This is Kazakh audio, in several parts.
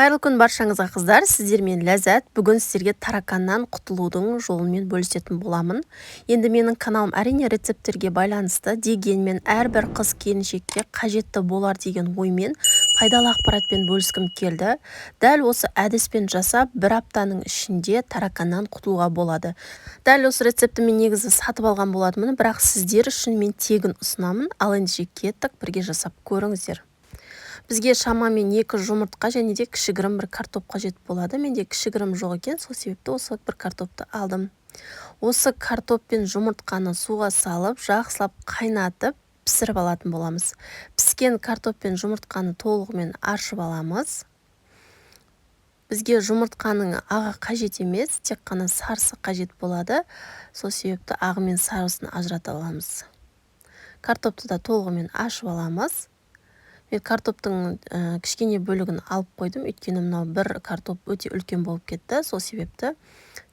Қайырлы күн баршаңызға қыздар, сіздермен Ләззат. Бүгін сіздерге тараканнан құтылудың жолымен бөлісетін боламын. Енді менің каналым әрине рецепттерге байланысты, дегенмен әрбір қыз келіншекке қажетті болар деген оймен пайдалы ақпаратпен бөліскім келді. Дәл осы әдіспен жасап, бір аптаның ішінде тараканнан құтылуға болады. Дәл осы рецепті мен негізі сатып алған болатынмын, бірақ сіздер үшін мен тегін ұсынамын. Ал ендеше кеттік, бірге жасап көріңіздер. Бізге шамамен 2 жұмыртқа және де кішігірім бір картоп қажет болады. Менде кішігірім жоқ екен, сол себепті осы бір картопты алдым. Осы картоп пен жұмыртқаны суға салып, жақсылап қайнатып, пісіріп алатын боламыз. Піскен картоп пен жұмыртқаны толығымен аршып аламыз. Бізге жұмыртқаның ағы қажет емес, тек қана сарысы қажет болады. Сол себепті ағы мен сарысын ажырата аламыз. Картопты да толығымен ашып аламыз. Мен картоптың кішкене бөлігін алып қойдым, өйткені мынау бір картоп өте үлкен болып кетті. Сол себепті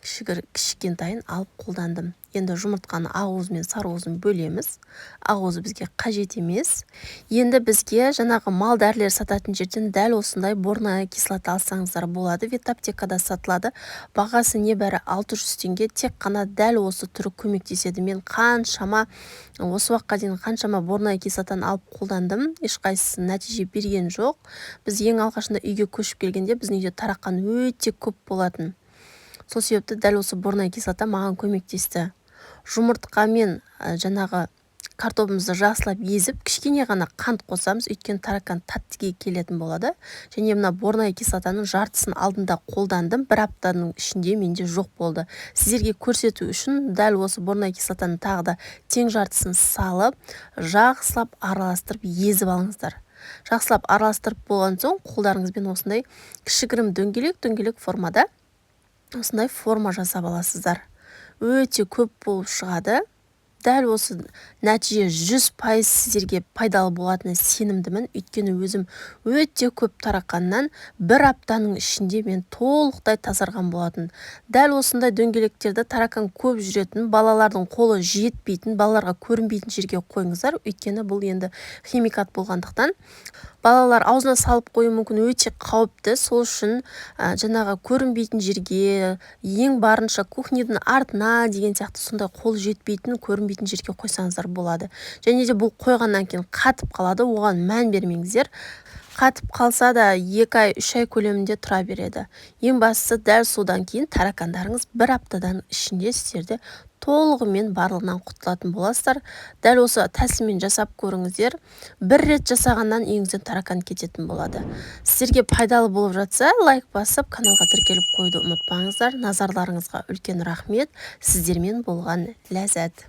кішкентайын алып қолдандым. Енді жұмыртқаны ақуызы мен сарыуызын бөлеміз. Ақуызы бізге қажет емес. Енді бізге жаңағы мал дәрілер сататын жерден дәл осындай борная кислота алсаңыздар болады. Ветаптекада сатылады. Бағасы небәрі 600 теңге. Тек қана дәл осы түрі көмектеседі. Мен осы уақытқа дейін қаншама борная кислотаны алып қолдандым. Ешқайсысы нәтиже берген жоқ. Біз ең алғашында үйге көшіп келгенде біздің үйде тарақан өте көп болатын. Сол себепті дәл осы борная кислота маған көмектесті. Жұмыртқамен жаңағы картопымызды жақсылап езіп, кішкене ғана қант қосамыз, өйткені таракан тәттіге келетін болады. Және мына борная кислотаның жартысын алдында қолдандым, бір аптаның ішінде менде жоқ болды. Сіздерге көрсету үшін дәл осы борная кислотаның тағы да тең жартысын салып, жақсылап араластырып езіп алыңыздар. Жақсылап араластырып болған соң, қолдарыңызбен осындай кішігірім дөңгелек формада осындай форма жасап аласыздар. Өте көп болып шығады. Дәл осы нәтиже 100% сіздерге пайдалы болатынына сенімдімін. Өйткені өзім өте көп тарақаннан бір аптаның ішінде мен толықтай тазарған болатын. Дәл осындай дөңгелектерді таракан көп жүретін, балалардың қолы жетпейтін, балаларға көрінбейтін жерге қойыңыздар. Өйткені бұл енді химикат болғандықтан балалар аузына салып қою мүмкін, өте қауіпті. Сол үшін жаңағы көрінбейтін жерге, ең барынша кухняның артына деген сияқты сондай қол жетпейтін, көрінбейтін жерге қойсаңыздар болады. Және де бұл қойғаннан кейін қатып қалады, оған мән бермеңіздер. Қатып қалса да 2 ай, 3 ай көлемінде тұра береді. Ең бастысы дәл содан кейін таракандарыңыз бір аптадан ішінде сіздерде толығымен барлығынан құтылатын боласыздар. Дәл осы тәсілмен жасап көріңіздер. Бір рет жасағаннан үйіңізден таракан кететін болады. Сіздерге пайдалы болып жатса, лайк басып, каналға тіркеліп қойды ұмытпаңыздар. Назарларыңызға үлкен рахмет. Сіздермен болған Ләззат.